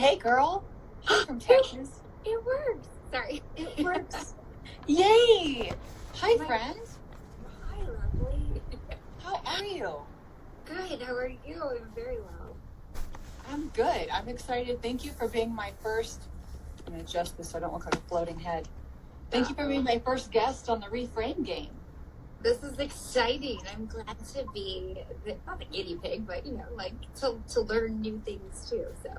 Hey, girl. Hi from It, Texas. it works. Sorry. It works. Yay. Hi, My, friends. hi, lovely. How are you? Good. How are you? I'm very well. I'm good. I'm excited. Thank you for being my first. I'm going to adjust this so I don't look like a floating head. Thank you for being my first guest on the Reframe game. This is exciting. I'm glad to be not the guinea pig, but like to learn new things too. So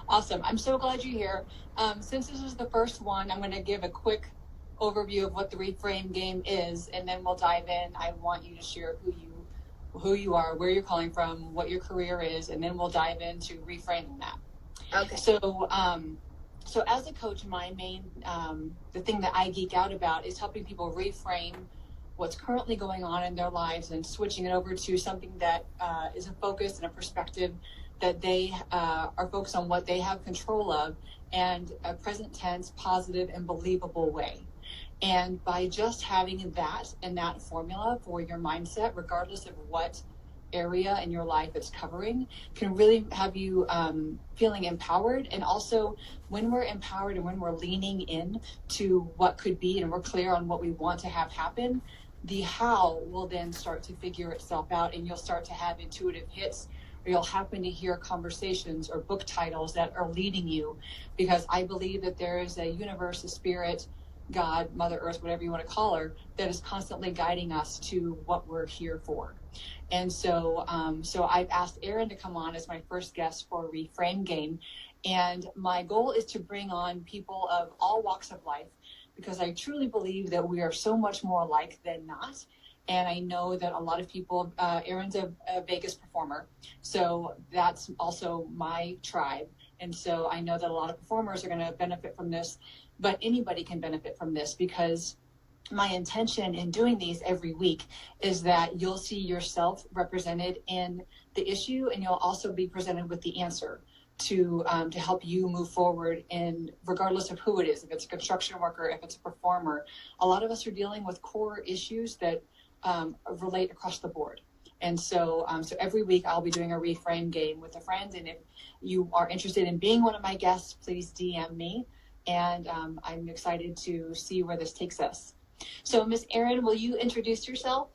Awesome. I'm so glad you're here. Since this is the first one, I'm going to give a quick overview of what the Reframe game is, and then we'll dive in. I want you to share who you are, where you're calling from, what your career is, and then we'll dive into reframing that. okay. So as a coach, my main, the thing that I geek out about is helping people reframe what's currently going on in their lives and switching it over to something that is a focus and a perspective that they are focused on what they have control of and a present tense, positive, and believable way. And by just having that and that formula for your mindset, regardless of what area in your life it's covering, can really have you feeling empowered. And also, when we're empowered and when we're leaning in to what could be and we're clear on what we want to have happen, the how will then start to figure itself out, and you'll start to have intuitive hits, or you'll happen to hear conversations or book titles that are leading you, because I believe that there is a universe, a spirit, God, Mother Earth, whatever you want to call her, that is constantly guiding us to what we're here for. And so I've asked Erin to come on as my first guest for Reframe Game. And my goal is to bring on people of all walks of life, because I truly believe that we are so much more alike than not. And I know that a lot of people, Erin's a Vegas performer, so that's also my tribe. And so I know that a lot of performers are going to benefit from this, but anybody can benefit from this, because my intention in doing these every week is that you'll see yourself represented in the issue, and you'll also be presented with the answer to help you move forward, in regardless of who it is, if it's a construction worker, if it's a performer. A lot of us are dealing with core issues that relate across the board. And so every week I'll be doing a reframe game with a friend. And if you are interested in being one of my guests, please DM me. And I'm excited to see where this takes us. So Miss Erin, will you introduce yourself?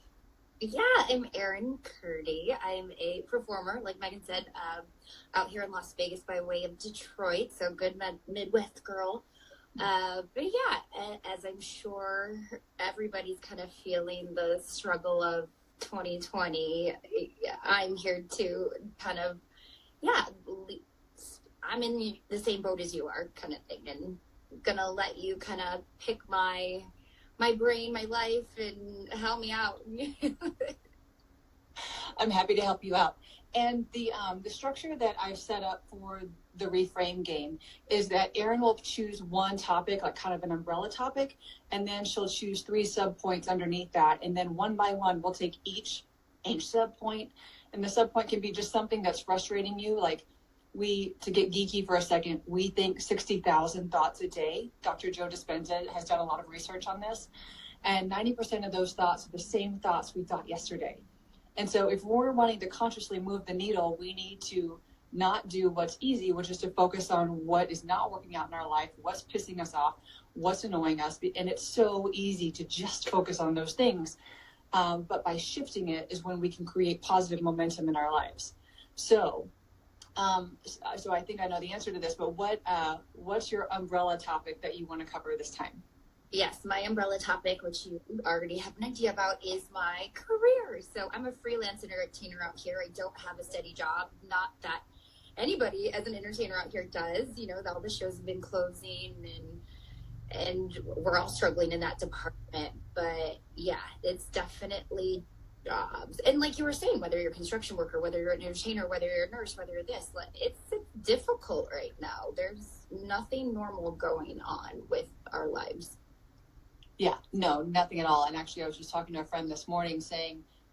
Yeah, I'm Erin Curdie. I'm a performer, like Megan said, out here in Las Vegas by way of Detroit. So good Midwest girl. But yeah, as I'm sure everybody's kind of feeling the struggle of 2020, I'm here to kind of, I'm in the same boat as you are, kind of thing, and gonna let you kind of pick my brain, my life, and help me out. I'm happy to help you out. And the structure that I've set up for the Reframe game is that Erin will choose one topic, like kind of an umbrella topic, and then she'll choose 3 sub points underneath that. And then one by one, we'll take each sub point. And the sub point can be just something that's frustrating you. Like, to get geeky for a second, we think 60,000 thoughts a day. Dr. Joe Dispenza has done a lot of research on this. And 90% of those thoughts are the same thoughts we thought yesterday. And so if we're wanting to consciously move the needle, we need to not do what's easy, which is to focus on what is not working out in our life, what's pissing us off, what's annoying us. And it's so easy to just focus on those things. But by shifting it is when we can create positive momentum in our lives. So I think I know the answer to this, but what's your umbrella topic that you want to cover this time? Yes, my umbrella topic, which you already have an idea about, is my career. So I'm a freelance entertainer out here. I don't have a steady job. Not that anybody as an entertainer out here does. All the shows have been closing, and we're all struggling in that department. But yeah, it's definitely jobs. And like you were saying, whether you're a construction worker, whether you're an entertainer, whether you're a nurse, whether you're this, it's difficult right now. There's nothing normal going on with our lives. Yeah, no, nothing at all. And actually, I was just talking to a friend this morning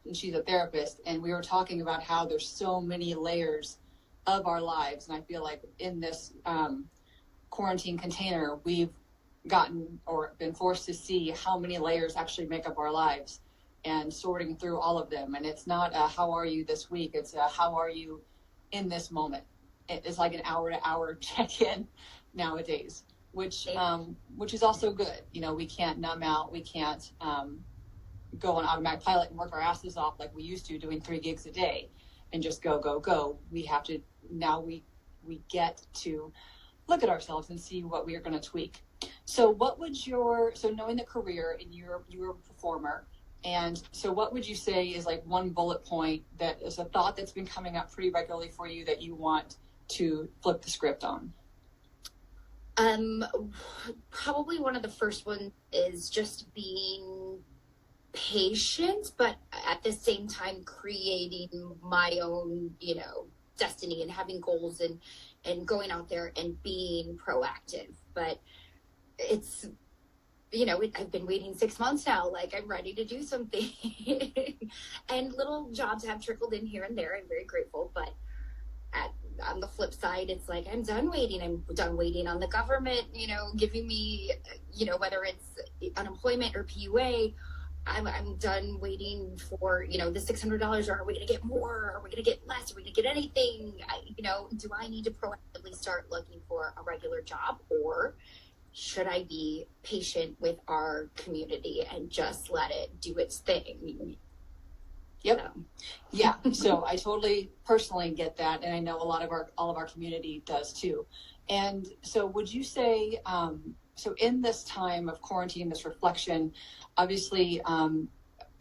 and she's a therapist, and we were talking about how there's so many layers of our lives. And I feel like in this quarantine container, we've gotten or been forced to see how many layers actually make up our lives, and sorting through all of them. And it's not how are you this week? It's how are you in this moment? it's like an hour to hour check-in nowadays, which is also good. You know, we can't numb out. We can't go on automatic pilot and work our asses off like we used to, doing 3 gigs a day and just go, go, go. We have to, now we get to look at ourselves and see what we are going to tweak. So what would so knowing the career, and you're a performer, and so what would you say is like one bullet point that is a thought that's been coming up pretty regularly for you that you want to flip the script on? Probably one of the first ones is just being patient, but at the same time creating my own, you know, destiny and having goals and going out there and being proactive. But it's, you know, I've been waiting 6 months now, like I'm ready to do something. And little jobs have trickled in here and there. I'm very grateful, but on the flip side, it's like, I'm done waiting. I'm done waiting on the government, you know, giving me, you know, whether it's unemployment or PUA. I'm done waiting for, you know, the $600. Are we going to get more? Are we going to get less? Are we going to get anything? You know, do I need to proactively start looking for a regular job, or should I be patient with our community and just let it do its thing? Yep. So. Yeah. So I totally personally get that. And I know all of our community does too. And so would you say, so in this time of quarantine, this reflection, obviously,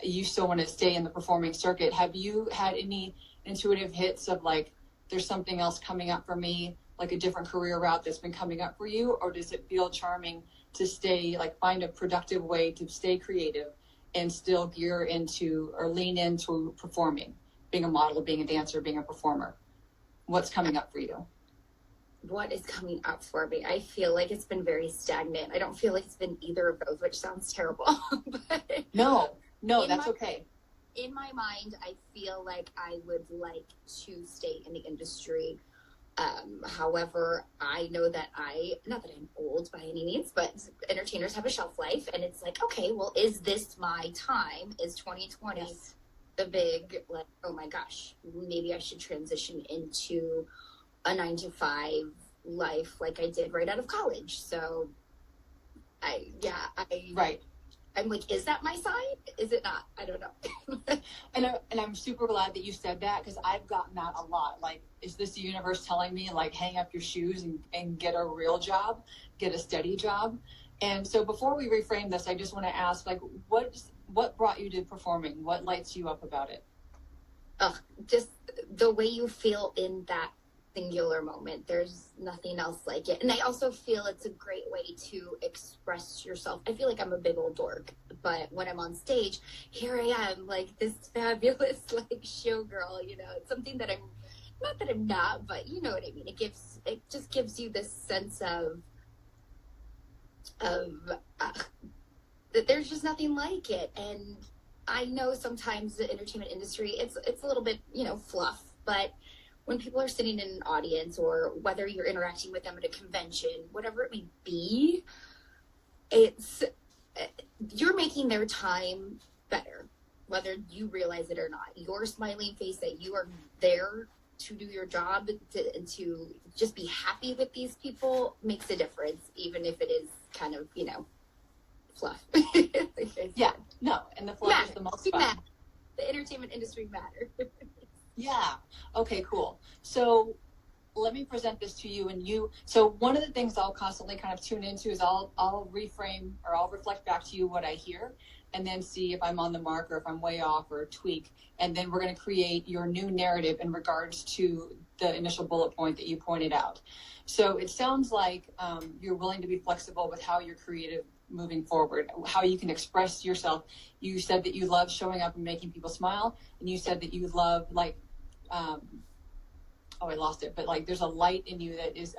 you still want to stay in the performing circuit. Have you had any intuitive hits of like, there's something else coming up for me, like a different career route that's been coming up for you? Or does it feel charming to stay, like find a productive way to stay creative and still gear into or lean into performing, being a model, being a dancer, being a performer? What's coming up for you? What is coming up for me? I feel like it's been very stagnant. I don't feel like it's been either of those, which sounds terrible. But no, that's okay. In my mind, I feel like I would like to stay in the industry. However, I know that not that I'm old by any means, but entertainers have a shelf life, and it's like, okay, well, is this my time? Is 2020 yes. the big, like, oh my gosh, maybe I should transition into a 9-to-5 life like I did right out of college. So right. I'm like, is that my sign? Is it not? I don't know. And I'm super glad that you said that, because I've gotten that a lot. Like, is this the universe telling me, like, hang up your shoes and get a real job, get a steady job? And so before we reframe this, I just want to ask, like, what brought you to performing? What lights you up about it? Just the way you feel in that singular moment. There's nothing else like it. And I also feel it's a great way to express yourself. I feel like I'm a big old dork, but when I'm on stage, here I am, like this fabulous, like showgirl, you know. It's something that I'm not, but you know what I mean. It just gives you this sense of that there's just nothing like it. And I know sometimes the entertainment industry, it's a little bit, you know, fluff, but when people are sitting in an audience, or whether you're interacting with them at a convention, whatever it may be, you're making their time better, whether you realize it or not. Your smiling face that you are there to do your job, to just be happy with these people makes a difference, even if it is kind of, you know, fluff. Yeah, no, and the fluff is the most fun. The entertainment industry matters. Yeah. Okay, cool. So let me present this to you, and so one of the things I'll constantly kind of tune into is I'll reframe, or I'll reflect back to you what I hear, and then see if I'm on the mark or if I'm way off or tweak. And then we're going to create your new narrative in regards to the initial bullet point that you pointed out. So it sounds like you're willing to be flexible with how you're creative moving forward, how you can express yourself. You said that you love showing up and making people smile, and you said that you love, like, I lost it, but like there's a light in you that is,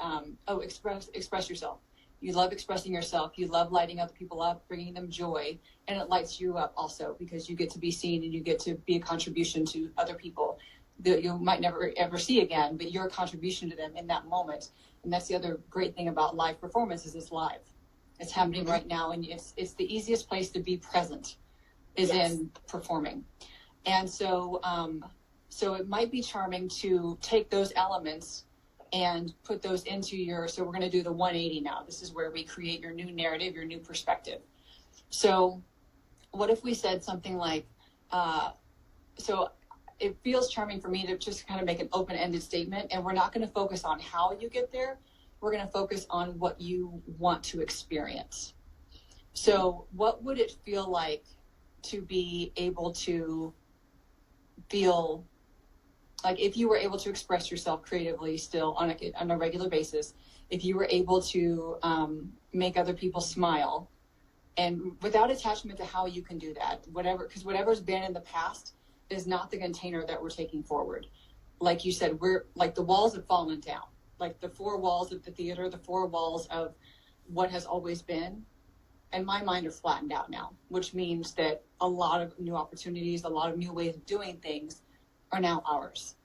express yourself. You love expressing yourself. You love lighting other people up, bringing them joy, and it lights you up also because you get to be seen and you get to be a contribution to other people that you might never ever see again, but you're a contribution to them in that moment. And that's the other great thing about live performance, is it's live. It's happening right now, and it's the easiest place to be present is in performing. And so so it might be charming to take those elements and put those into so we're going to do the 180 now. This is where we create your new narrative, your new perspective. So what if we said something like, so it feels charming for me to just kind of make an open-ended statement, and we're not going to focus on how you get there. We're going to focus on what you want to experience. So what would it feel like to be able to feel like, if you were able to express yourself creatively still on a regular basis, if you were able to make other people smile, and without attachment to how you can do that, because whatever's been in the past is not the container that we're taking forward. Like you said, we're like, the walls have fallen down, like the four walls of the theater, the four walls of what has always been, in my mind, are flattened out now, which means that a lot of new opportunities, a lot of new ways of doing things are now ours.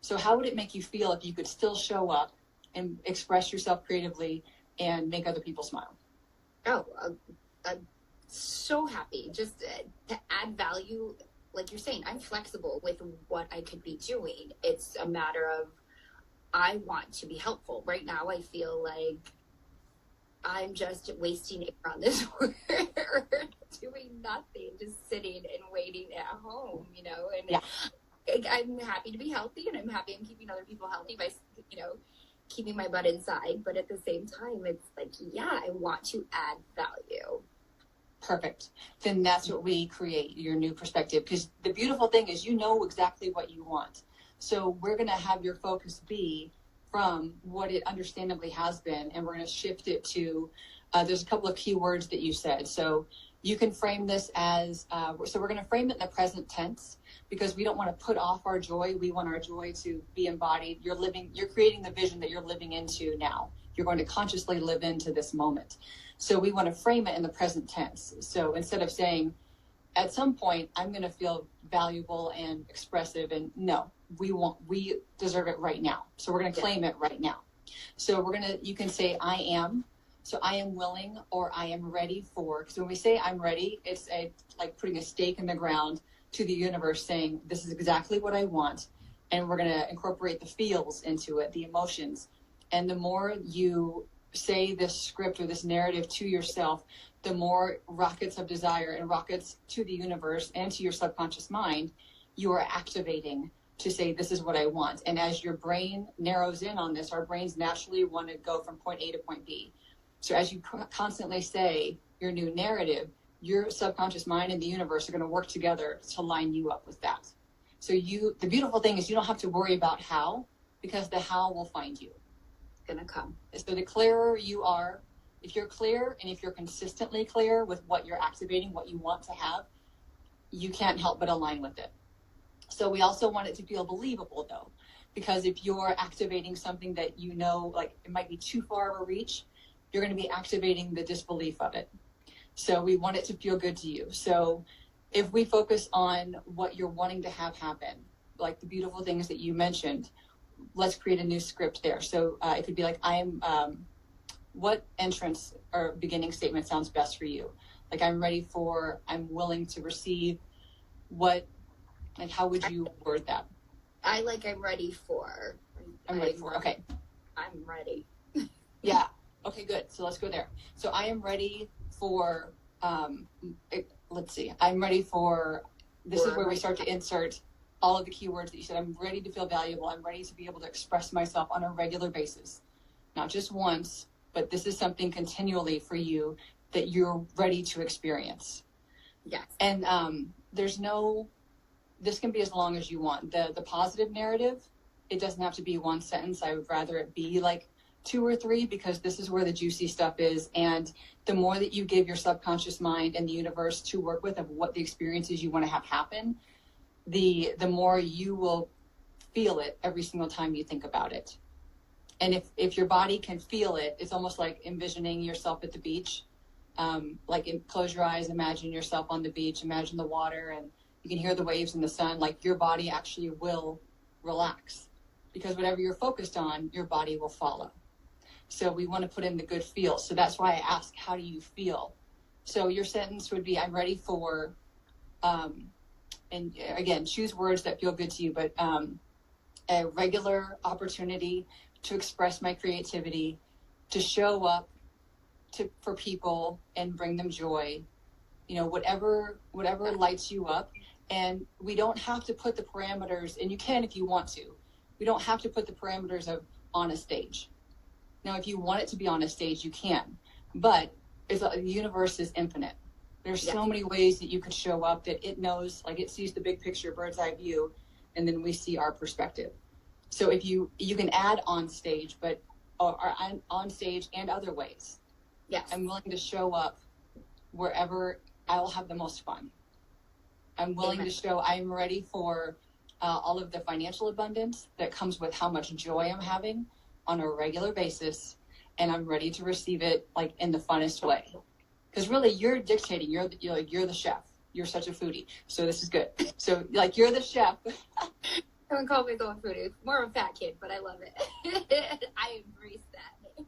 So how would it make you feel if you could still show up and express yourself creatively and make other people smile? Oh, I'm so happy just to add value. Like you're saying, I'm flexible with what I could be doing. It's a matter of, I want to be helpful. Right now, I feel like I'm just wasting it on this work, doing nothing, just sitting and waiting at home, you know, and yeah. I'm happy to be healthy, and I'm happy I'm keeping other people healthy by, you know, keeping my butt inside. But at the same time, it's like, yeah, I want to add value. Perfect. Then that's what we create, your new perspective. Because the beautiful thing is, you know exactly what you want. So we're going to have your focus be from what it understandably has been, and we're going to shift it to, there's a couple of key words that you said. So you can frame this as, so we're going to frame it in the present tense, because we don't want to put off our joy. We want our joy to be embodied. You're creating the vision that you're living into now. You're going to consciously live into this moment. So we want to frame it in the present tense. So instead of saying, at some point, I'm going to feel valuable and expressive, and no, we deserve it right now. So we're going to claim it right now. So you can say, I am. So I am willing, or I am ready for, because when we say I'm ready, it's like putting a stake in the ground to the universe, saying, this is exactly what I want. And we're going to incorporate the feels into it, the emotions. And the more you say this script or this narrative to yourself, the more rockets of desire and rockets to the universe and to your subconscious mind you are activating to say, this is what I want. And as your brain narrows in on this, our brains naturally want to go from point A to point B. So as you constantly say your new narrative, your subconscious mind and the universe are going to work together to line you up with that. So the beautiful thing is, you don't have to worry about how, because the how will find you. Gonna come. So the clearer you are, if you're clear and if you're consistently clear with what you're activating, what you want to have, you can't help but align with it. So we also want it to feel believable, though, because if you're activating something that you know, like it might be too far of a reach, you're going to be activating the disbelief of it. So we want it to feel good to you. So if we focus on what you're wanting to have happen, like the beautiful things that you mentioned, let's create a new script there. So it could be like, what entrance or beginning statement sounds best for you? Like, I'm willing to receive what, like, how would you word that? I'm ready for. Okay. I'm ready. Yeah. Okay, good. So let's go there. So I am ready for, let's see. I'm ready for, this is where we start to insert all of the keywords that you said. I'm ready to feel valuable. I'm ready to be able to express myself on a regular basis, not just once, but this is something continually for you that you're ready to experience. Yes. And this can be as long as you want. The positive narrative, it doesn't have to be one sentence. I would rather it be like 2 or 3, because this is where the juicy stuff is. And the more that you give your subconscious mind and the universe to work with of what the experiences you want to have happen, the more you will feel it every single time you think about it. And if your body can feel it, it's almost like envisioning yourself at the beach. Close your eyes, imagine yourself on the beach, imagine the water, and you can hear the waves and the sun. Like, your body actually will relax, because whatever you're focused on, your body will follow. So we want to put in the good feel. So that's why I ask, how do you feel? So your sentence would be, I'm ready for, and again, choose words that feel good to you, but a regular opportunity to express my creativity, to show up for people and bring them joy, whatever lights you up. And we don't have to put the parameters, and you can if you want to. We don't have to put the parameters of on a stage. Now, if you want it to be on a stage, you can. But the universe is infinite. There's so many ways that you could show up that it knows, like it sees the big picture, bird's eye view, and then we see our perspective. So if you can add on stage, but or on stage and other ways. Yes. I'm willing to show up wherever I'll have the most fun. I'm willing to show I'm ready for all of the financial abundance that comes with how much joy I'm having on a regular basis. And I'm ready to receive it like in the funnest way. Because really you're dictating, you're the chef. You're such a foodie. So this is good. So like you're the chef. I wouldn't call myself a foodie. More of a fat kid, but I love it. I embrace that name.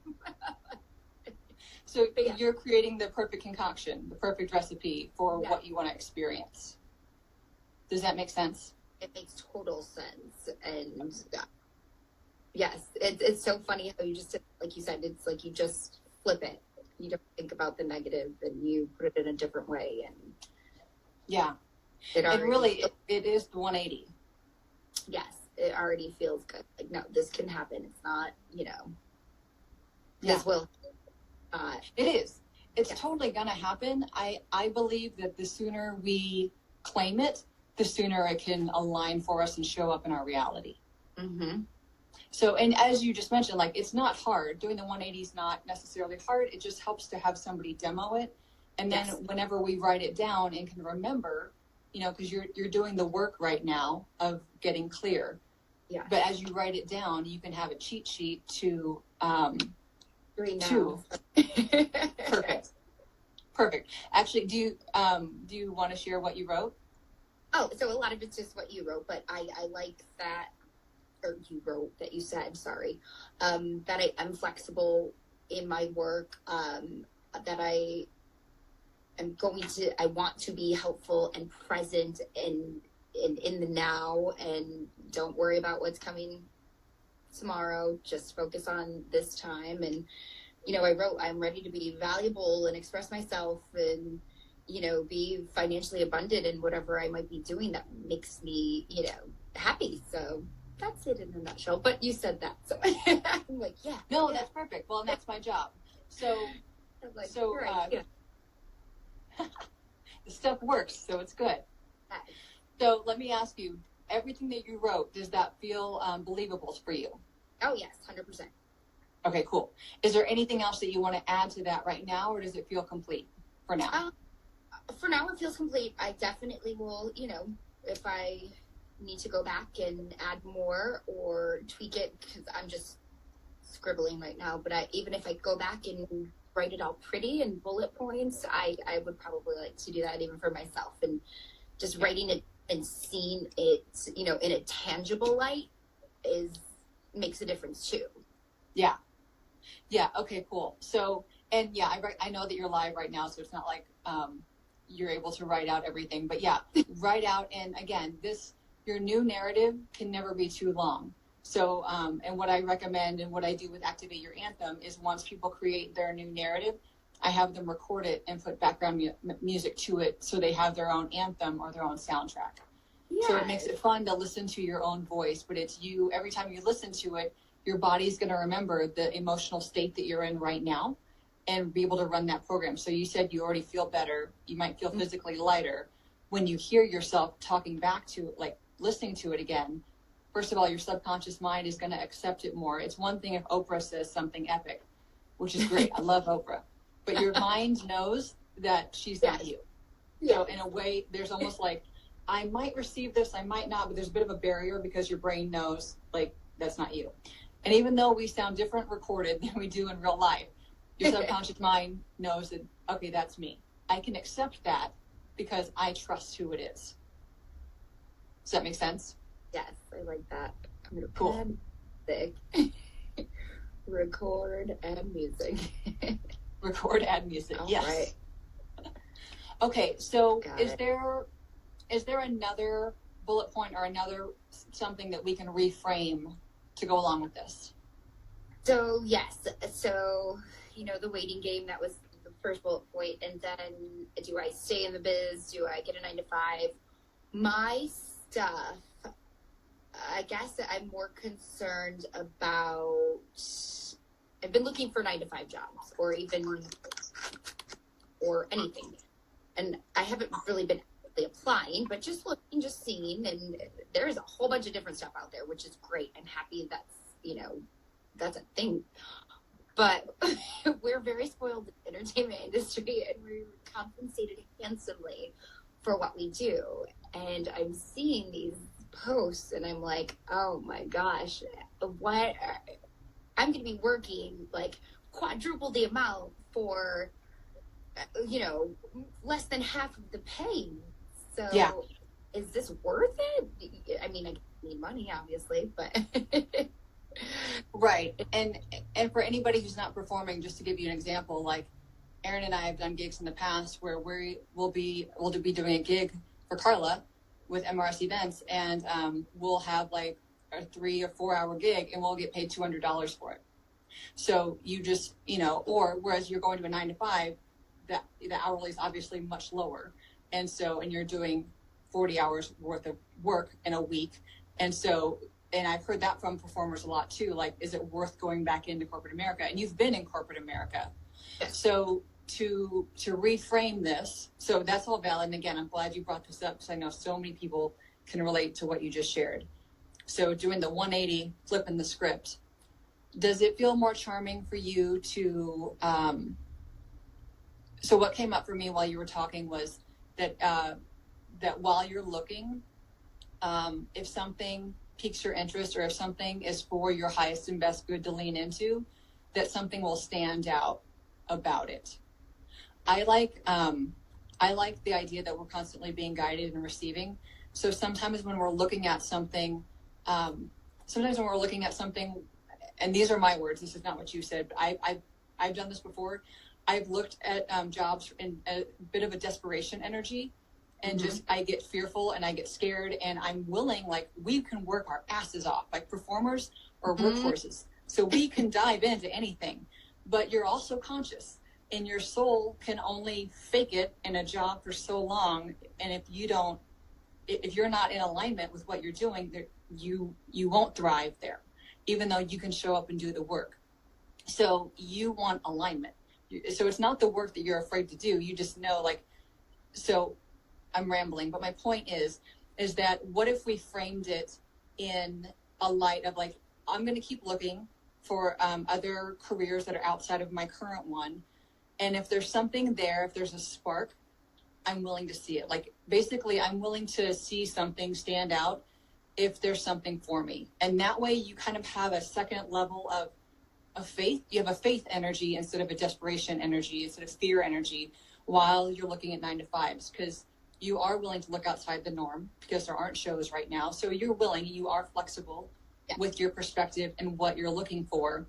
So you're creating the perfect concoction, the perfect recipe for what you want to experience. Does that make sense? It makes total sense. And yes, it's so funny how you just, like you said, it's like you just flip it. You don't think about the negative and you put it in a different way. And it is the 180. Yes, it already feels good. Like, no, this can happen. It's not, this will. It is. It's totally going to happen. I believe that the sooner we claim it, the sooner it can align for us and show up in our reality. Mm-hmm. So, and as you just mentioned, like, it's not hard. Doing the 180 is not necessarily hard. It just helps to have somebody demo it. And then whenever we write it down and can remember, because you're doing the work right now of getting clear. Yeah. But as you write it down, you can have a cheat sheet to Perfect. Actually, do you want to share what you wrote? Oh, so a lot of it's just what you wrote, but I like that, or you wrote that you said, sorry, that I'm flexible in my work, that I want to be helpful and present in the now, and don't worry about what's coming tomorrow, just focus on this time. And, I wrote, I'm ready to be valuable and express myself and, be financially abundant in whatever I might be doing that makes me, happy. So that's it in a nutshell. But you said that, so I'm like, No, that's perfect. Well, and that's my job. So, like, the stuff works, so it's good. So let me ask you, everything that you wrote, does that feel believable for you? Oh, yes, 100%. Okay, cool. Is there anything else that you want to add to that right now, or does it feel complete for now? For now, it feels complete. I definitely will, if I need to go back and add more or tweak it, because I'm just scribbling right now. But even if I go back and write it all pretty and bullet points, I would probably like to do that even for myself. And just writing it and seeing it, in a tangible light makes a difference too. Yeah. Yeah. Okay, cool. So, and I know that you're live right now, so it's not like, you're able to write out everything, but write out. And again, your new narrative can never be too long. So, and what I recommend and what I do with Activate Your Anthem is once people create their new narrative, I have them record it and put background music to it so they have their own anthem or their own soundtrack. Yes. So it makes it fun to listen to your own voice, but it's you. Every time you listen to it, your body's going to remember the emotional state that you're in right now and be able to run that program. So you said you already feel better. You might feel physically lighter. When you hear yourself talking back to it, like listening to it again, first of all, your subconscious mind is going to accept it more. It's one thing if Oprah says something epic, which is great. I love Oprah. But your mind knows that she's not you. So in a way, there's almost like, I might receive this, I might not, but there's a bit of a barrier because your brain knows, like, that's not you. And even though we sound different recorded than we do in real life, your subconscious mind knows that, okay, that's me. I can accept that because I trust who it is. Does that make sense? Yes, I like that. I'm going to cool. Add music. Record, add music. Record, add music. All yes. Right. Okay, so is there another bullet point or another something that we can reframe to go along with this? So yes, so the waiting game, that was the first bullet point, and then do I stay in the biz? Do I get a 9 to 5? My stuff, I guess I'm more concerned about. I've been looking for 9 to 5 jobs, or anything, and I haven't really been applying, but just looking, just seeing, and there's a whole bunch of different stuff out there, which is great. I'm happy that's a thing. But we're very spoiled in the entertainment industry, and we're compensated handsomely for what we do. And I'm seeing these posts, and I'm like, oh my gosh, what? I'm going to be working like quadruple the amount for, less than half of the pay. So Yeah. Is this worth it? I mean, I need money, obviously, but... Right. And for anybody who's not performing, just to give you an example, like Erin and I have done gigs in the past where we'll be doing a gig for Carla with MRS Events, and we'll have like a 3 or 4 hour gig, and we'll get paid $200 for it. So you just, or whereas you're going to a 9 to 5, the hourly is obviously much lower. And you're doing 40 hours worth of work in a week. And I've heard that from performers a lot too. Like, is it worth going back into corporate America? And you've been in corporate America. Yes. So to reframe this, so that's all valid. And again, I'm glad you brought this up, because I know so many people can relate to what you just shared. So doing the 180, flipping the script, does it feel more charming for you to, so what came up for me while you were talking was that while you're looking, if something piques your interest, or if something is for your highest and best good to lean into, that something will stand out about it. I like the idea that we're constantly being guided and receiving. So sometimes when we're looking at something, and these are my words, this is not what you said, but I've done this before. I've looked at jobs in a bit of a desperation energy, and just I get fearful and I get scared, and I'm willing, like, we can work our asses off, like performers or workforces. So we can dive into anything, but you're also conscious, and your soul can only fake it in a job for so long. And if you're not in alignment with what you're doing, you won't thrive there, even though you can show up and do the work. So you want alignment. So it's not the work that you're afraid to do. You just know, like, so I'm rambling, but my point is that what if we framed it in a light of, like, I'm going to keep looking for other careers that are outside of my current one. And if there's something there, if there's a spark, I'm willing to see it. Like, basically, I'm willing to see something stand out if there's something for me. And that way you kind of have a second level of faith. You have a faith energy instead of a desperation energy, instead of fear energy, while you're looking at 9 to 5s, because you are willing to look outside the norm, because there aren't shows right now. So you are flexible with your perspective and what you're looking for.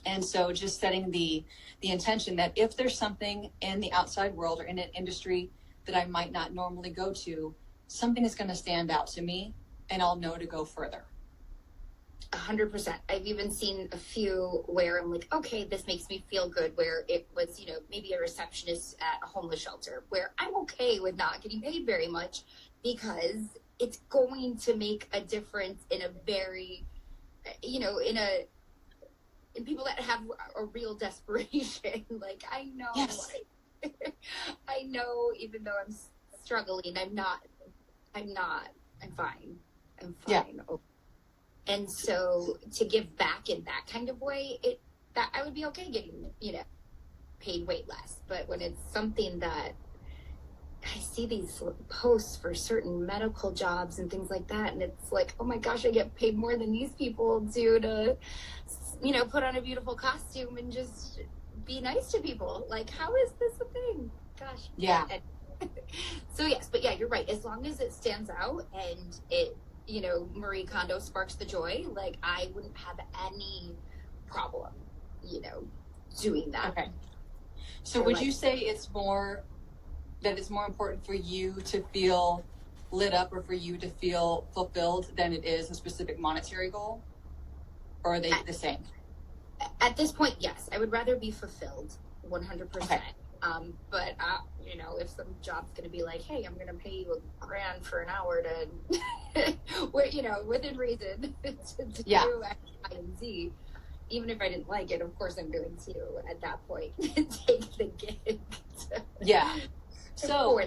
And so just setting the intention that if there's something in the outside world or in an industry that I might not normally go to, something is going to stand out to me, and I'll know to go further. 100%. I've even seen a few where I'm like, okay, this makes me feel good, where it was, maybe a receptionist at a homeless shelter, where I'm okay with not getting paid very much, because it's going to make a difference in a very, in people that have a real desperation. Like, I know, Yes. I know, even though I'm struggling, I'm fine. Yeah. And so to give back in that kind of way, that I would be okay getting, paid way less. But when it's something that I see these posts for certain medical jobs and things like that, and it's like, oh my gosh, I get paid more than these people do to, put on a beautiful costume and just be nice to people. Like, how is this a thing? Gosh. Yeah. So yes, but yeah, you're right. As long as it stands out and it, Marie Kondo sparks the joy, like, I wouldn't have any problem, doing that. Okay. So would you say it's more important for you to feel lit up, or for you to feel fulfilled, than it is a specific monetary goal? Or are they the same? At this point, yes, I would rather be fulfilled 100%. Okay. But if some job's going to be like, hey, I'm going to pay you $1,000 for an hour to, within reason, to do X, Y, and Z, even if I didn't like it, of course I'm going to, at that point, take the gig. Yeah. So,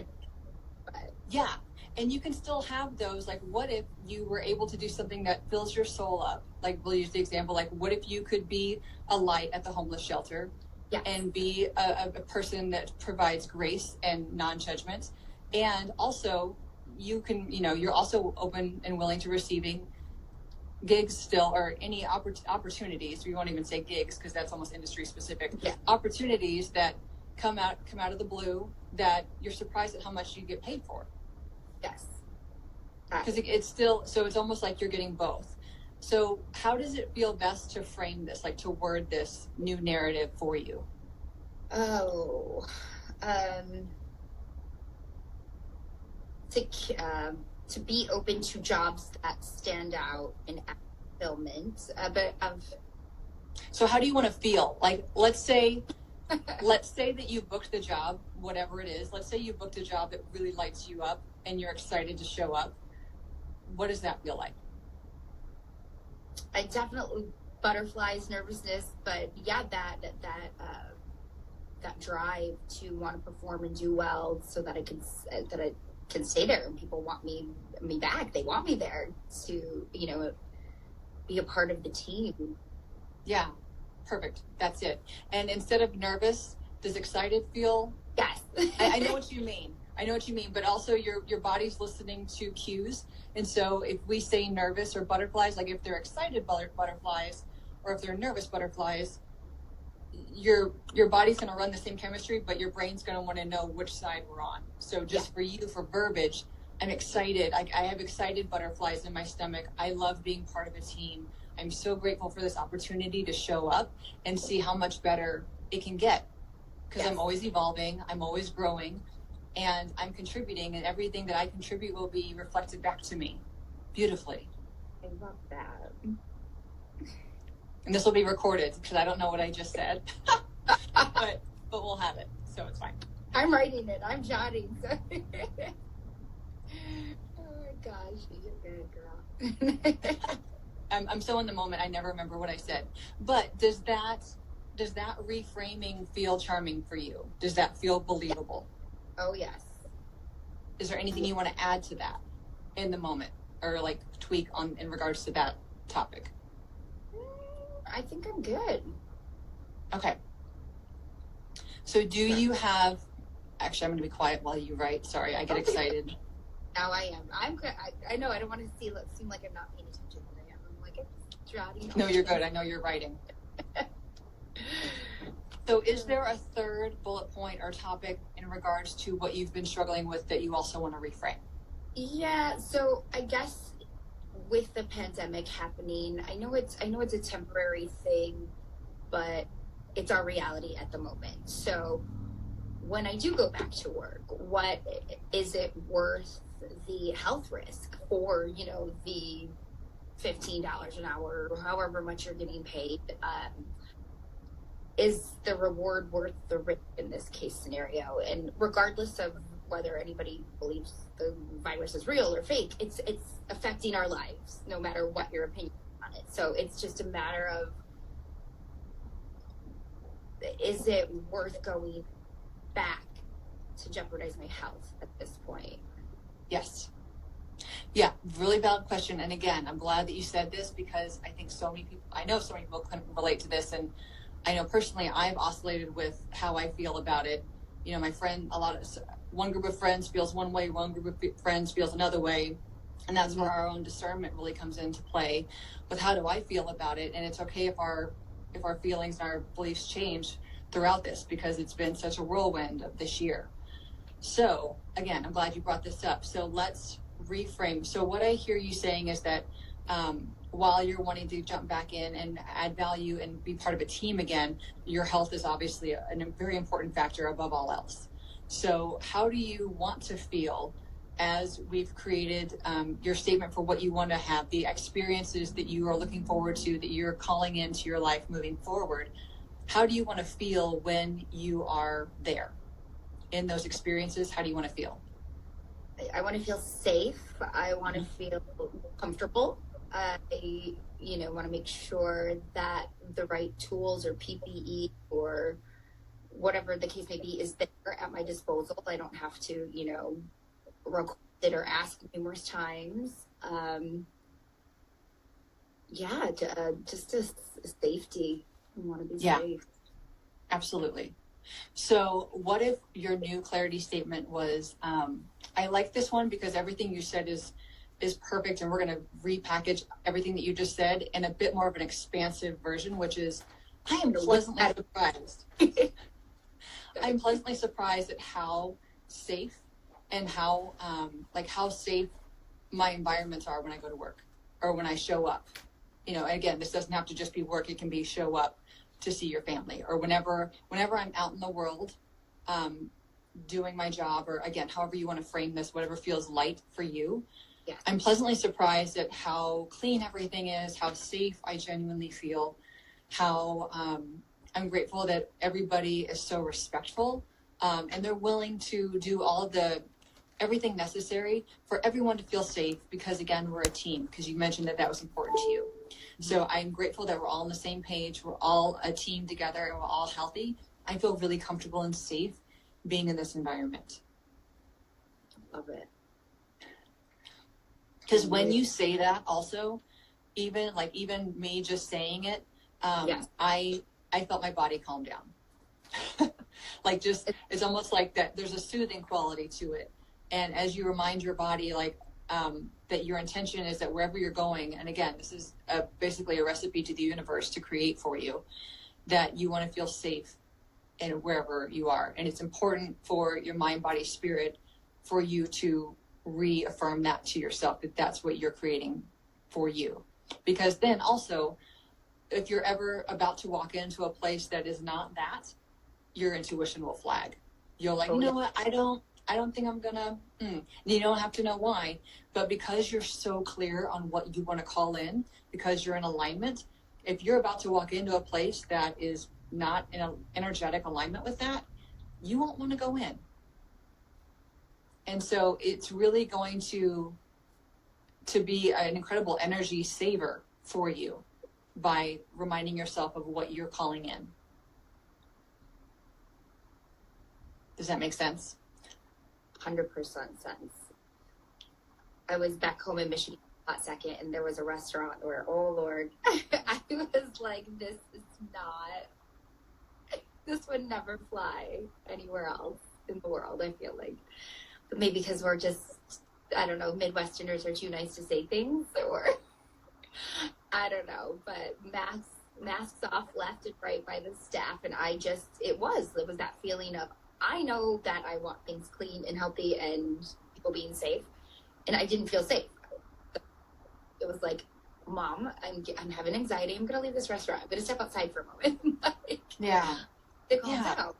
but, yeah. And you can still have those, like, what if you were able to do something that fills your soul up? Like, we'll use the example, like, what if you could be a light at the homeless shelter? yes. And be a person that provides grace and non-judgment. And also, you can, you're also open and willing to receiving gigs still, or any opportunities. We won't even say gigs because that's almost industry specific. Yeah. Opportunities that come out of the blue that you're surprised at how much you get paid for. Yes. Because it's still, so it's almost like you're getting both. So how does it feel best to frame this, like to word this new narrative for you? To be open to jobs that stand out in fulfillment, So how do you want to feel? Like, let's say that you booked the job, whatever it is. Let's say you booked a job that really lights you up and you're excited to show up. What does that feel like? I definitely butterflies, nervousness, but yeah, that drive to want to perform and do well, so that I can stay there and people want me back. They want me there to be a part of the team. Yeah, perfect. That's it. And instead of nervous, does excited feel? Yes. I know what you mean. But also your body's listening to cues. And so if we say nervous or butterflies, like if they're excited butterflies, or if they're nervous butterflies, your body's going to run the same chemistry, but your brain's going to want to know which side we're on. So just for you, for verbiage, I'm excited. I have excited butterflies in my stomach. I love being part of a team. I'm so grateful for this opportunity to show up and see how much better it can get. Because I'm always evolving. I'm always growing. And I'm contributing, and everything that I contribute will be reflected back to me beautifully. I love that. And this will be recorded because I don't know what I just said, but we'll have it, so it's fine. I'm writing it. I'm jotting. So. Oh my gosh, you're good, girl. I'm so in the moment. I never remember what I said. But does that reframing feel charming for you? Does that feel believable? Oh, yes. Is there anything you want to add to that in the moment, or like tweak in regards to that topic? I think I'm good. Okay. So do you have, actually, I'm going to be quiet while you write. Sorry, I get excited. Now I am. I'm good. I know. I don't want to seem like I'm not paying attention, but I am. I'm like, I'm jotting. No, you're good. I know you're writing. So is there a third bullet point or topic in regards to what you've been struggling with that you also want to reframe? Yeah, so I guess with the pandemic happening, I know it's a temporary thing, but it's our reality at the moment. So when I do go back to work, what is it worth the health risk for, the $15 an hour or however much you're getting paid? Is the reward worth the risk in this case scenario? And regardless of whether anybody believes the virus is real or fake, it's affecting our lives, no matter what your opinion on it. So it's just a matter of, is it worth going back to jeopardize my health at this point? Yes. Yeah, really valid question. And again, I'm glad that you said this, because I think I know so many people can relate to this. And I know personally, I've oscillated with how I feel about it. My friend, one group of friends feels one way, one group of friends feels another way. And that's where our own discernment really comes into play with how do I feel about it. And it's okay if our feelings and our beliefs change throughout this, because it's been such a whirlwind of this year. So again, I'm glad you brought this up. So let's reframe. So what I hear you saying is that while you're wanting to jump back in and add value and be part of a team again, your health is obviously a very important factor above all else. So how do you want to feel as we've created your statement for what you want to have, the experiences that you are looking forward to, that you're calling into your life moving forward, how do you want to feel when you are there in those experiences? How do you want to feel? I want to feel safe. I want to feel comfortable. I, want to make sure that the right tools or PPE or whatever the case may be is there at my disposal. I don't have to, request it or ask numerous times. Just a safety. I want to be safe. Absolutely. So what if your new clarity statement was, I like this one because everything you said is perfect, and we're going to repackage everything that you just said in a bit more of an expansive version, which is, I am pleasantly surprised. I'm pleasantly surprised at how safe and how safe my environments are when I go to work or when I show up. Again, this doesn't have to just be work. It can be show up to see your family, or whenever I'm out in the world, doing my job, or again, however you want to frame this, whatever feels light for you. Yeah. I'm pleasantly surprised at how clean everything is, how safe I genuinely feel, how I'm grateful that everybody is so respectful, and they're willing to do everything necessary for everyone to feel safe, because again, we're a team, because you mentioned that was important to you. So I'm grateful that we're all on the same page. We're all a team together, and we're all healthy. I feel really comfortable and safe being in this environment. Love it. Because when you say that, also, even me just saying it, I felt my body calm down. It's almost like that. There's a soothing quality to it. And as you remind your body, that your intention is that wherever you're going, and again, this is basically a recipe to the universe to create for you, that you want to feel safe in wherever you are. And it's important for your mind, body, spirit, for you to reaffirm that to yourself, that that's what you're creating for you. Because then also, if you're ever about to walk into a place that is not that, your intuition will flag. You're like, what? I don't think I'm gonna, you don't have to know why, but because you're so clear on what you want to call in, because you're in alignment, if you're about to walk into a place that is not in an energetic alignment with that, you won't want to go in. And so it's really going to be an incredible energy saver for you by reminding yourself of what you're calling in. Does that make sense? 100% sense. I was back home in Michigan for a hot second, and there was a restaurant where, oh Lord, I was like, this would never fly anywhere else in the world, I feel like. But maybe because we're just, I don't know, Midwesterners are too nice to say things, or I don't know, but masks off left and right by the staff, and it was that feeling of, I know that I want things clean and healthy and people being safe, and I didn't feel safe. It was like, Mom, I'm having anxiety. I'm going to leave this restaurant. I'm going to step outside for a moment. It calms out.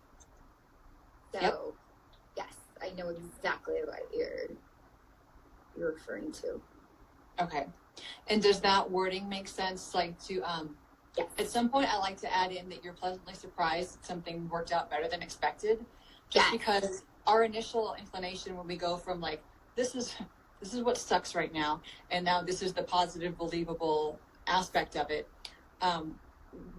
So, yes, I know exactly what you're referring to. Okay. And does that wording make sense? Yes. At some point, I like to add in that you're pleasantly surprised that something worked out better than expected. Just because our initial inclination when we go from this is what sucks right now, and now this is the positive, believable aspect of it,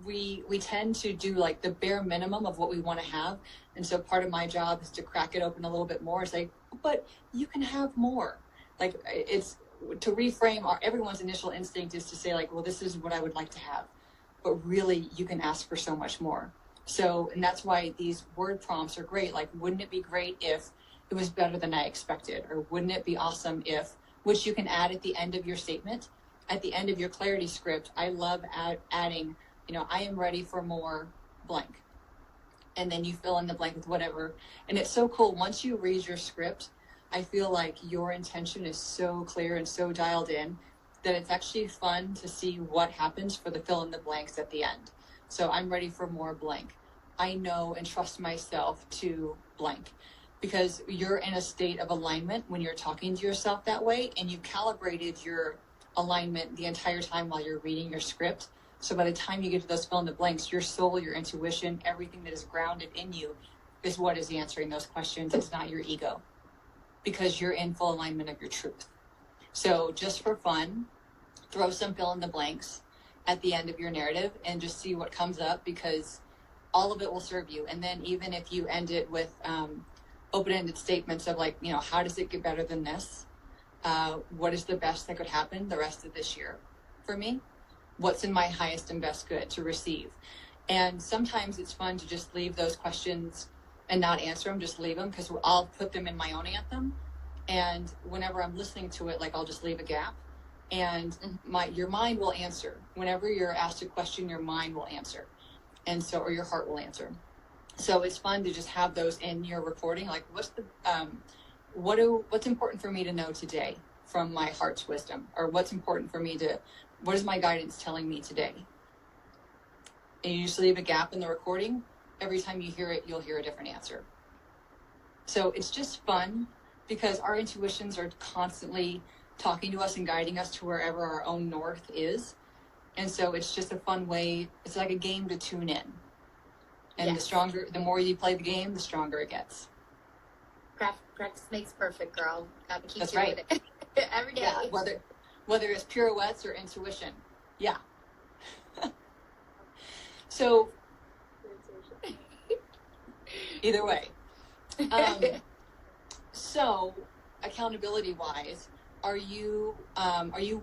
we tend to do the bare minimum of what we want to have. And so part of my job is to crack it open a little bit more and say, but you can have more. It's to reframe everyone's initial instinct is to say well, this is what I would like to have, but really you can ask for so much more. So, and that's why these word prompts are great. Wouldn't it be great if it was better than I expected? Or wouldn't it be awesome if, which you can add at the end of your statement, at the end of your clarity script. I love adding, I am ready for more blank. And then you fill in the blank with whatever. And it's so cool. Once you read your script, I feel like your intention is so clear and so dialed in that it's actually fun to see what happens for the fill in the blanks at the end. So I'm ready for more blank. I know and trust myself to blank. because you're in a state of alignment when you're talking to yourself that way, and you calibrated your alignment the entire time while you're reading your script. So by the time you get to those fill in the blanks, your soul, your intuition, everything that is grounded in you is what is answering those questions. It's not your ego, because you're in full alignment of your truth. So just for fun, throw some fill in the blanks at the end of your narrative and just see what comes up, because all of it will serve you. And then even if you end it with open-ended statements of like, you know, how does it get better than this? What is the best that could happen the rest of this year for me? What's in my highest and best good to receive? And sometimes it's fun to just leave those questions and not answer them, just leave them, because I'll put them in my own anthem. And whenever I'm listening to it, like I'll just leave a gap, and your mind will answer. Whenever you're asked a question, your mind will answer. And so, or your heart will answer. So it's fun to just have those in your recording. Like, what's important for me to know today from my heart's wisdom? Or what is my guidance telling me today? And you just leave a gap in the recording. Every time you hear it, you'll hear a different answer. So it's just fun, because our intuitions are constantly talking to us and guiding us to wherever our own north is. And so it's just a fun way. It's like a game to tune in. And yes, the more you play the game, the stronger it gets. Practice makes perfect, girl. Gotta keep That's doing right. it every day. Yeah, whether it's pirouettes or intuition. Yeah. So either way. So accountability wise, are you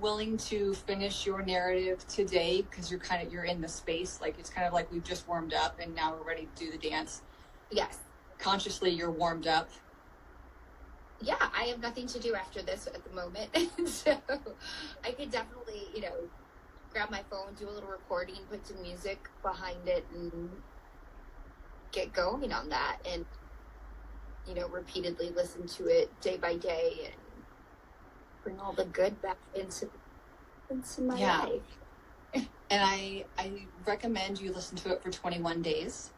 willing to finish your narrative today? Because you're in the space, like it's kind of like we've just warmed up and now we're ready to do the dance. Yes. Consciously, you're warmed up. Yeah, I have nothing to do after this at the moment. So I could definitely, grab my phone, do a little recording, put some music behind it, and get going on that. And, repeatedly listen to it day by day and bring all the good back into my life. And I recommend you listen to it for 21 days.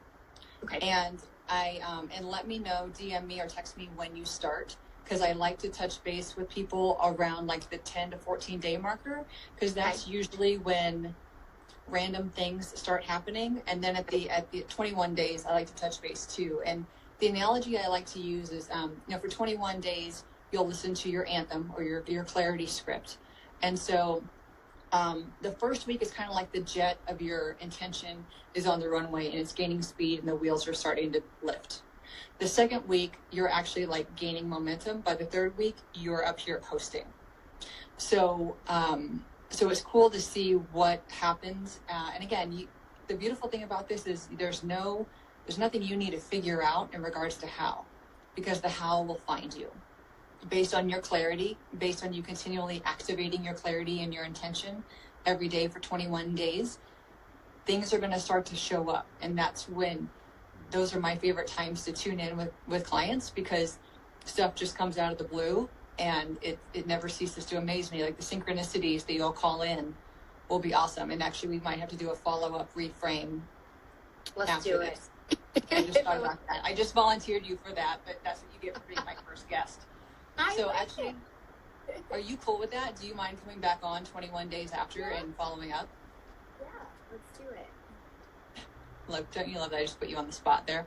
Okay. And and let me know, DM me or text me when you start, because I like to touch base with people around like the 10 to 14 day marker, because that's usually when random things start happening. And then at the 21 days, I like to touch base too. And the analogy I like to use is, for 21 days, you'll listen to your anthem or your clarity script. And so the first week is kind of like the jet of your intention is on the runway and it's gaining speed and the wheels are starting to lift. The second week, you're actually like gaining momentum. By the third week, you're up here coasting. So it's cool to see what happens. And again, the beautiful thing about this is there's nothing you need to figure out in regards to how, because the how will find you based on your clarity, based on you continually activating your clarity and your intention every day for 21 days. Things are going to start to show up. And that's when those are my favorite times to tune in with clients, because stuff just comes out of the blue and it never ceases to amaze me. Like the synchronicities that you'll call in will be awesome. And actually we might have to do a follow-up reframe. Let's do it. I just thought about that. I just volunteered you for that, but that's what you get for being my first guest. Are you cool with that? Do you mind coming back on 21 days after and following up? Yeah, let's do it. Look, don't you love that I just put you on the spot there?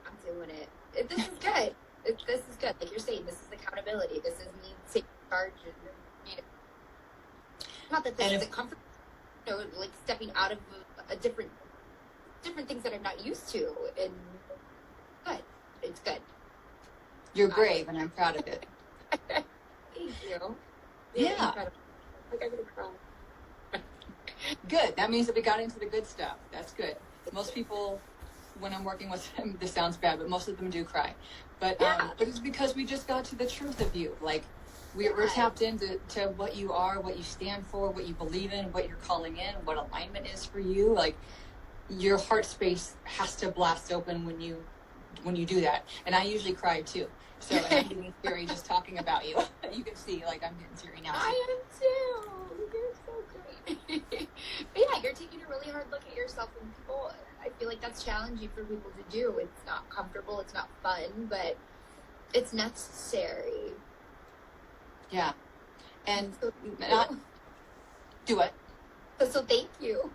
I'm doing it. This is good. This is good. Like you're saying, this is accountability. This is me taking charge and, not that this is a comfort, like stepping out of a different things that I'm not used to. And good. It's good. You're brave, and I'm proud of it. Thank you. Yeah. Like I'm gonna cry. Good. That means that we got into the good stuff. That's good. Most people, when I'm working with them, this sounds bad, but most of them do cry. But it's because we just got to the truth of you. Like we're tapped into what you are, what you stand for, what you believe in, what you're calling in, what alignment is for you. Like your heart space has to blast open when you do that. And I usually cry too. So I'm getting teary just talking about you. You can see, like, I'm getting teary now. I am too. You're so great. But yeah, you're taking a really hard look at yourself, and people, I feel like that's challenging for people to do. It's not comfortable. It's not fun, but It's necessary. Yeah. And So, not do it. so thank you.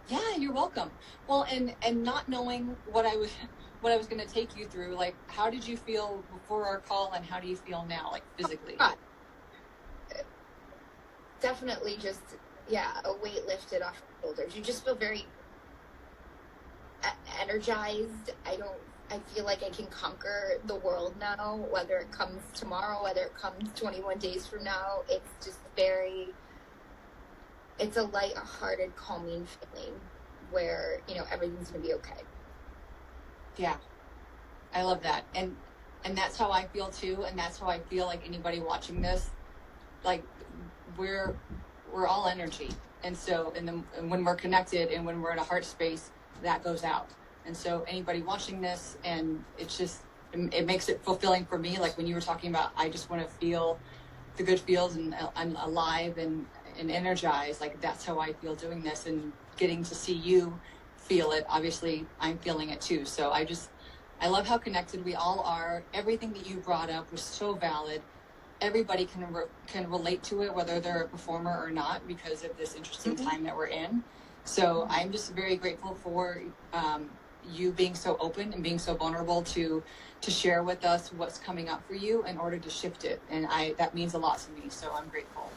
Yeah, you're welcome. Well, and not knowing what I was going to take you through, like, how did you feel before our call, and how do you feel now, like physically? God. Definitely just, a weight lifted off your shoulders. You just feel very energized. I feel like I can conquer the world now, whether it comes tomorrow, whether it comes 21 days from now. It's just it's a light-hearted, calming feeling where, everything's going to be okay. Yeah. I love that. And that's how I feel too. And that's how I feel like anybody watching this, like we're all energy. And so, and when we're connected and when we're in a heart space, that goes out. And so anybody watching this, and it's just, it makes it fulfilling for me. Like when you were talking about, I just want to feel the good feels, and I'm alive and energized. Like that's how I feel doing this, and getting to see you feel it. Obviously I'm feeling it too. So I love how connected we all are. Everything that you brought up was so valid. Everybody can relate to it, whether they're a performer or not, because of this interesting time that we're in. So I'm just very grateful for you being so open and being so vulnerable to share with us what's coming up for you in order to shift it. And that means a lot to me. So I'm grateful.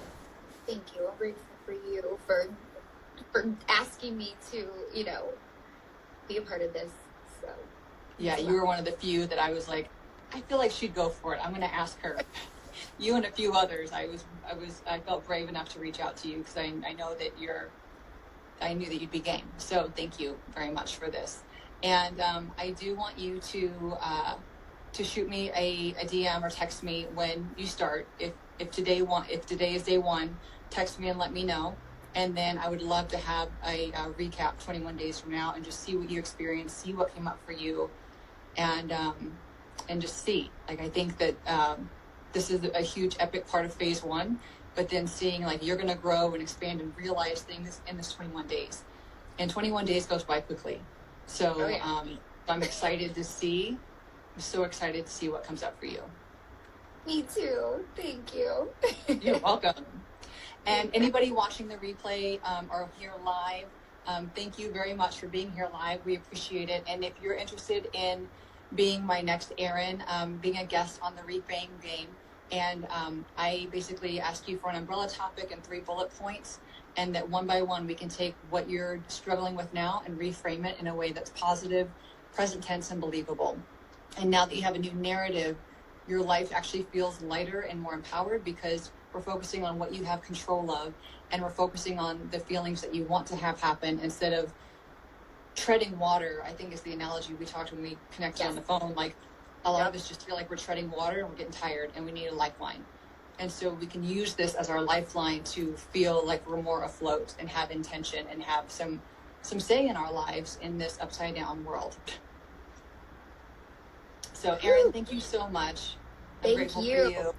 Thank you. I'm grateful for you for asking me to, be a part of this. So yeah, you were one of the few that I was like, I feel like she'd go for it. I'm going to ask her. You and a few others, I felt brave enough to reach out to you because I know that I knew that you'd be game. So thank you very much for this. And I do want you to shoot me a DM or text me when you start. If today is day one, text me and let me know. And then I would love to have a recap 21 days from now and just see what you experienced, see what came up for you, and just see. Like I think that this is a huge epic part of phase one. But then seeing like you're going to grow and expand and realize things in this 21 days. And 21 days goes by quickly. So I'm excited to see. I'm so excited to see what comes up for you. Me too. Thank you. You're welcome. And anybody watching the replay or here live, thank you very much for being here live. We appreciate it. And if you're interested in being my next Erin, being a guest on the Reframe Game, and I basically ask you for an umbrella topic and 3 bullet points, and that one by one we can take what you're struggling with now and reframe it in a way that's positive, present tense, and believable. And now that you have a new narrative, your life actually feels lighter and more empowered because we're focusing on what you have control of, and we're focusing on the feelings that you want to have happen instead of treading water. I think is the analogy we talked when we connected on the phone. Like a lot of us just feel like we're treading water and we're getting tired and we need a lifeline. And so we can use this as our lifeline to feel like we're more afloat and have intention and have some say in our lives in this upside down world. So Erin, thank you so much. I'm grateful for you.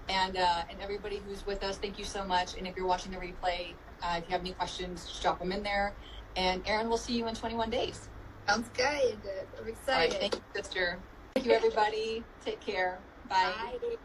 And everybody who's with us, thank you so much. And if you're watching the replay, if you have any questions, just drop them in there. And Erin, we'll see you in 21 days. Sounds good. I'm excited. All right, thank you, sister. Thank you, everybody. Take care. Bye. Bye.